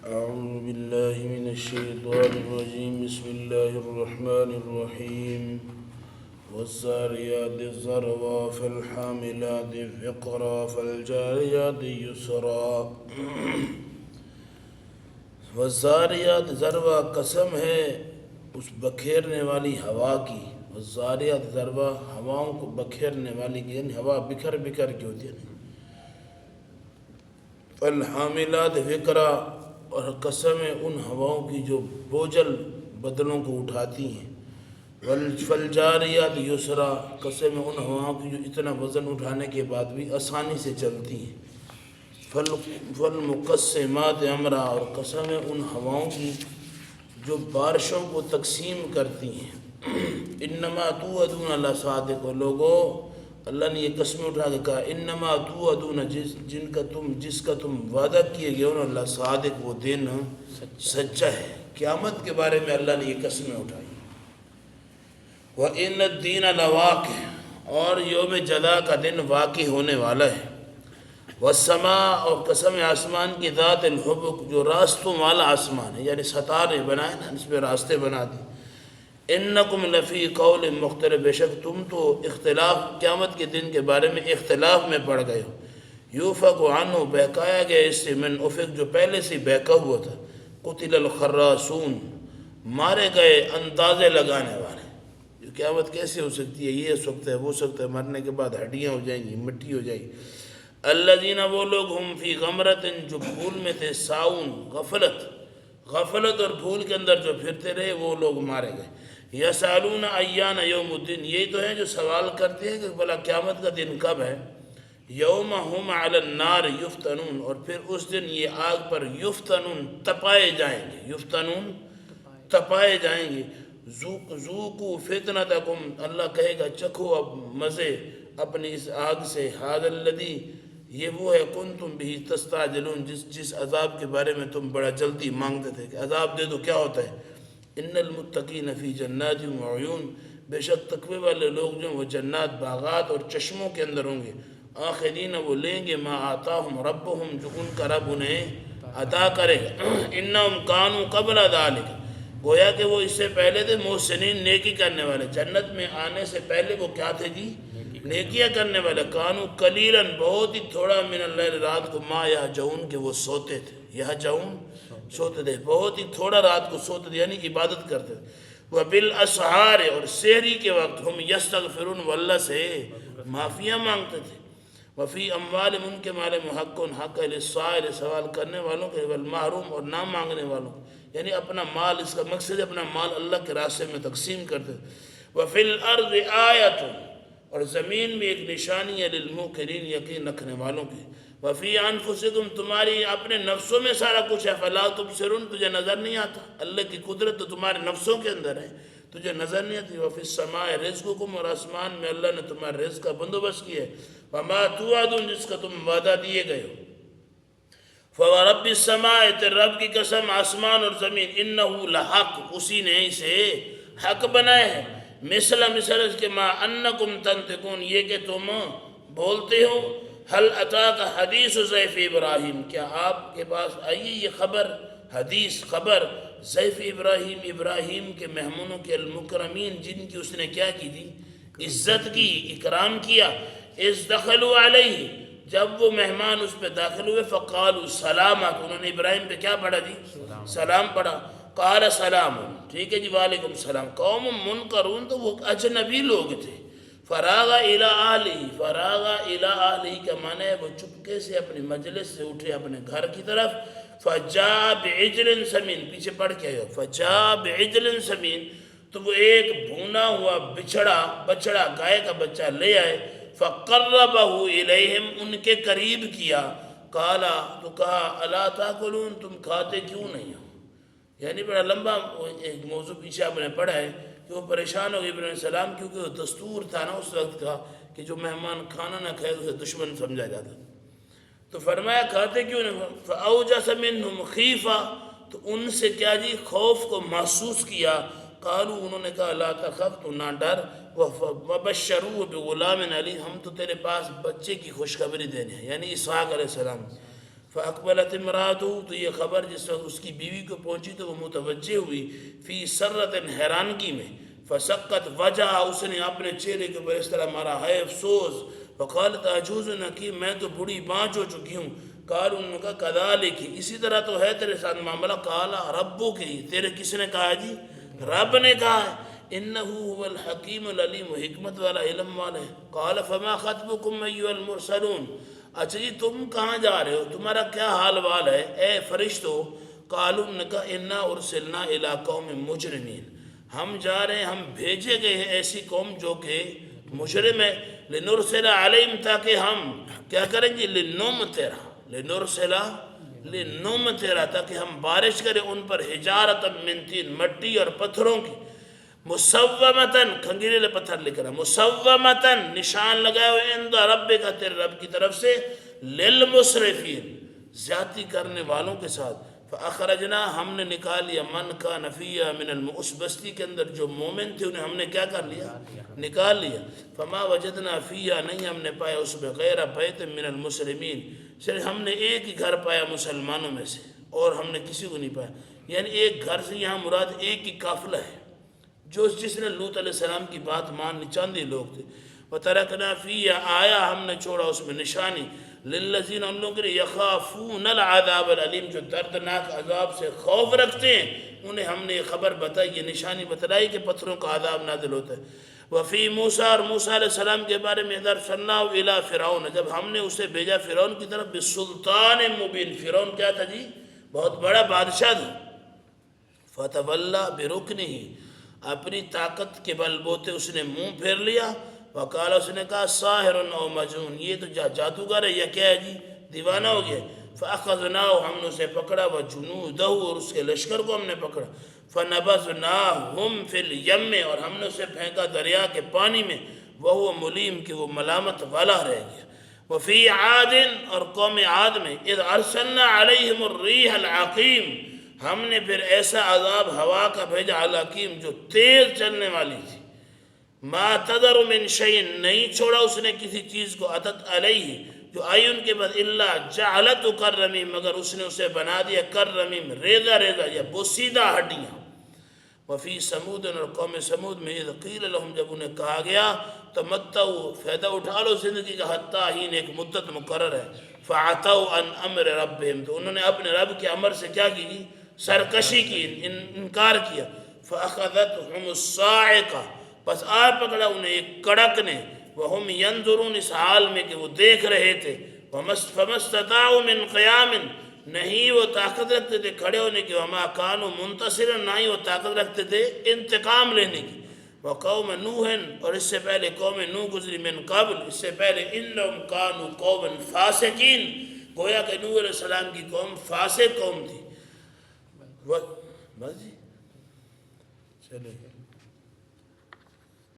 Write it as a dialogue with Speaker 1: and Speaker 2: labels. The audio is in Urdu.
Speaker 1: أعوذ بالله من الشيطان الرجيم بسم الله الرحمن الرحيم والزاريات ذروا فالحاملات وقرا فالجاريات يسرا والزاریات ذروا قسم ہے اس بکھیرنے والی ہوا کی، والزاریات ذروا ہواؤں کو بکھیرنے والی کی، یعنی ہوا بکھر بکھر کی ہوتی ہے. فالحاملات وقرا اور قسم ہے ان ہواؤں کی جو بوجھل بدنوں کو اٹھاتی ہیں. فالجاریات یسرا قسم ہے ان ہواؤں کی جو اتنا وزن اٹھانے کے بعد بھی آسانی سے چلتی ہیں. فالمقسمات امرا اور قسم ہے ان ہواؤں کی جو بارشوں کو تقسیم کرتی ہیں. انما توعدون لصادق، لوگو اللہ نے یہ قسمیں اٹھا کے کہا انما توعدون جس کا تم وعدہ کیے گئے ہو اللہ صادق، وہ دن سچا ہے. قیامت کے بارے میں اللہ نے یہ قسمیں اٹھائی. وَإِنَّ الدِّينَ لَوَاقِعٌ، اور یوم جزا کا دن واقع ہونے والا ہے. والسماء، اور قسم آسمان کی ذات الحبک جو راستوں والا آسمان ہے، یعنی ستارے بنائے نا اس پہ راستے بنا دی. انکم لفی قول مختلف، بے شک تم تو اختلاف قیامت کے دن کے بارے میں اختلاف میں پڑ گئے ہو. یوفق عنہ، بہکایا گیا اس سے، من افق جو پہلے سے بہکا ہوا تھا. قتل الخراسون، مارے گئے اندازے لگانے والے. جو قیامت کیسے ہو سکتی ہے، یہ ہو سکتا ہے وہ ہو سکتا ہے، مرنے کے بعد ہڈیاں ہو جائیں گی، مٹی ہو جائے گی. الذین، وہ لوگ، ہم فی غمرت، جو بھول میں تھے، ساؤن، غفلت اور بھول کے اندر جو پھرتے رہے، وہ لوگ مارے گئے. یسالون ایان یوم الدین، یہی تو ہیں جو سوال کرتے ہیں کہ بھلا قیامت کا دن کب ہے. یوم ہم علی النار یفتنون، اور پھر اس دن یہ آگ پر یفتنون تپائے جائیں گے. ذوقوا فتنتکم، اللہ کہے گا چکھو اب مزے اپنی اس آگ سے. ھذا الذی، یہ وہ ہے، کنتم بہ تستعجلون، جس عذاب کے بارے میں تم بڑا جلدی مانگتے تھے کہ عذاب دے دو. کیا ہوتا ہے؟ ان المتقین فی جنات وعیون، بے شک تقوی والے لوگ جو وہ جنات، باغات اور چشموں کے اندر ہوں گے. آخرین، وہ لیں گے ما آتاہم ربہم، جو ان کا رب انہیں عطا کرے گا. انہم کانوا قبل ذالک، گویا کہ وہ اس سے پہلے تھے محسنین، نیکی کرنے والے. جنت میں آنے سے پہلے وہ کیا تھے جی؟ نیکیاں کرنے والے. کانوا قلیلا، بہت ہی تھوڑا، من اللیل، رات کو، ما یہجعون، کہ وہ سوتے تھے. یہجعون سوتے تھے، بہت ہی تھوڑا رات کو سوتے تھے، یعنی عبادت کرتے تھے. وبالاسحار، اور سحری کے وقت، ہم یستغفرون، وہ اللہ سے معافیاں مانگتے تھے. وفی اموالہم، ان کے مال میں، حق للسائل، سوال کرنے والوں کے، والمحروم، اور نہ مانگنے والوں کے، یعنی اپنا مال، اس کا مقصد ہے اپنا مال اللہ کے راستے میں تقسیم کرتے تھے. وفی الارض آیۃ، اور زمین میں ایک نشانی ہے، للموقنین، یقین رکھنے والوں کی. وفی انفسکم، تمہاری اپنے نفسوں میں سارا کچھ ہے. فلا تبصرون، تجھے نظر نہیں آتا. اللہ کی قدرت تو تمہارے نفسوں کے اندر ہے، تجھے نظر نہیں آتی. وفی السماء رزقکم، اور آسمان میں اللہ نے تمہارے رزق کا بندوبست کیا ہے. وما توعدون، جس کا تم وعدہ دیے گئے ہو. فورب السماء، رب کی قسم آسمان اور زمین، انہ لحق، اسی نے اسے حق بنائے ہے. مثل اس کے، ما انکم تنطقون، یہ کہ تم بولتے ہو. حل اتاک حدیث ضیف ابراہیم، کیا آپ کے پاس آئی یہ خبر، حدیث خبر، ضیف ابراہیم کے مہمانوں کے، المکرمین، جن کی اس نے کیا کی تھی؟ عزت کی، اکرام کیا. اذ دخلوا علیہ، جب وہ مہمان اس پہ داخل ہوئے، فقالوا سلاما، تو انہوں نے ابراہیم پہ کیا پڑھا جی؟ سلام پڑھا. قال سلام، ٹھیک ہے جی، وعلیکم السلام. قوم منکرون، تو وہ اجنبی لوگ تھے. فراغ الی اہلہ کا معنی ہے وہ چپکے سے اپنی مجلس سے اٹھے اپنے گھر کی طرف. فجاء بعجل سمین، پیچھے پڑھ کے آئے. فجاء بعجل سمین، تو وہ ایک بھونا ہوا بچڑا، گائے کا بچہ لے آئے. فقربہ الیہم، ان کے قریب کیا. قالا، تو کہا، الا تاکلون، تم کھاتے کیوں نہیں ہو؟ یعنی بڑا لمبا ایک موضوع پیچھے آپ نے پڑھا ہے کہ وہ پریشان ہو گئے ابراہیم علیہ السلام، کیونکہ وہ دستور تھا نا اس وقت کا کہ جو مہمان کھانا نہ کھائے اسے دشمن سمجھا جاتا. تو فرمایا کھاتے کیوں نہیں؟ فاوجس منہم خیفہ، تو ان سے کیا جی؟ خوف کو محسوس کیا. قالوا، انہوں نے کہا، لا تخف، تو نہ ڈر. وبشروه بغلام علیم، ہم تو تیرے پاس بچے کی خوشخبری دینے ہیں، یعنی اسحاق علیہ السلام. فاقبلت امراته، تو یہ خبر جس وقت اس کی بیوی کو پہنچی تو وہ متوجہ ہوئی، فی سرت، حیرانگی میں، فسقت وجہ، اس نے اپنے چہرے کے اوپر اس طرح مارا، ہے افسوس، فقالت عجوز حکیم، میں تو بوڑھی بانچ ہو چکی ہوں، قالوا، انہوں نے کہا کذالک، اسی طرح تو ہے تیرے ساتھ معاملہ، قال ربک، تیرے کس نے کہا جی؟ رب نے کہا ہے، انہ هو الحکیم العلیم، وہ حکمت والا علم والا ہے۔ قال فما خطبکم ایھا المرسلون، اچھا جی تم کہاں جا رہے ہو، تمہارا کیا حال وال ہے اے فرشتو؟ قالوا، نے کہا انا ارسلنا الی قوم مجرمین، ہم جا رہے ہیں، ہم بھیجے گئے ہیں ایسی قوم جو کہ مجرم ہے، لنرسل علیہم، تاکہ ہم کیا کریں گے، لنمطر، لنرسل لنمطر، تاکہ ہم بارش کریں ان پر، حجارۃ من طین، مٹی اور پتھروں کی، مسومتاً، کھنگیرے پتھر لکھ رہا، مسومتاً، نشان لگائے ہوئے، عند ربک، تیرے رب کی طرف سے، للمسرفین، زیادتی کرنے والوں کے ساتھ، فاخرجنا، ہم نے نکال لیا، من کان فیہا من اس بستی کے اندر جو مومن تھے انہیں ہم نے کیا کر لیا، نکال لیا، فما وجدنا فیہا، نہیں ہم نے پایا اس میں، غیر بیت من المسلمین، صرف ہم نے ایک ہی گھر پایا مسلمانوں میں سے، اور ہم نے کسی کو نہیں پایا، یعنی ایک گھر سے یہاں مراد ایک ہی قافلہ ہے، جس نے لوط علیہ السلام کی بات ماننی، چاند ہی لوگ تھے، وَتَرَكْنَا فِيهَا، آیا ہم نے چھوڑا اس میں نشانی، لِلَّذِينَ، ان لوگوں کے لیے، يَخَافُونَ الْعَذَابَ الْعَلِيمَ، جو دردناک عذاب سے خوف رکھتے ہیں، انہیں ہم نے یہ خبر بتائی، یہ نشانی بتلائی کہ پتھروں کا عذاب نازل ہوتا ہے۔ وفی موسیٰ، اور موسیٰ علیہ السلام کے بارے میں، ادھر فَرْنَاهُ إِلَىٰ فِرْعَوْنَ، جب ہم نے اسے بھیجا فرعون کی طرف، بِسُلْطَانٍ مُبِينٍ، فرعون کیا تھا جی؟ بہت بڑا بادشاہ تھا، فَتَوَلَّىٰ بِرُكْنِهِ، اپنی طاقت کے بل بوتے اس نے منہ پھیر لیا، وقال، اس نے کہا ساحر او مجنون، یہ تو جادوگر ہے یا کیا ہے جی، دیوانہ ہو گیا، فاخذناہ، ہم نے اسے پکڑا، وجنودہ، اور اس کے لشکر کو ہم نے پکڑا، فنبذناہم فی الیم، اور ہم نے اسے پھینکا دریا کے پانی میں، وہو ملیم، کہ وہ ملامت والا رہ گیا، وفی عاد، اور قوم عاد میں، اذ ارسلنا علیہم الریح العقیم، ہم نے پھر ایسا عذاب ہوا کا بھیجا، العقیم، جو تیز چلنے والی تھی، ما تذر من شیء، نہیں چھوڑا اس نے کسی چیز کو، اتت علیہ، جو آئی ان کے بعد، الا جعلت کررمیم، مگر اس نے اسے بنا دیا کررمیم، ریزہ ریزہ یا بوسیدہ ہڈیاں، وفی سمود، اور قوم سمود میں، اذ قیل لہم، جب انہیں کہا گیا، تمتعوا، فائدہ اٹھا لو زندگی کا، حتی ہین، ایک مدت مقرر ہے، فعتوا عن امر ربہم، تو انہوں نے اپنے رب کے امر سے کیا کی، سرکشی کی، انکار کیا، فاخذتہم الصاعقہ، بس آ پکڑا انہیں ایک کڑک نے، وہم ینظرون، اس حال میں کہ وہ دیکھ رہے تھے، فما استطاعوا من قیام، نہیں وہ طاقت رکھتے تھے کھڑے ہونے کی، وما کانوا منتصرا، نہ ہی وہ طاقت رکھتے تھے انتقام لینے کی، وقوم نوح، اور اس سے پہلے قوم نوح گزری، من قبل، اس سے پہلے، انہم کانوا قوما فاسقین، گویا کہ نوح علیہ السلام کی قوم فاسق قوم تھی، بس جی چلے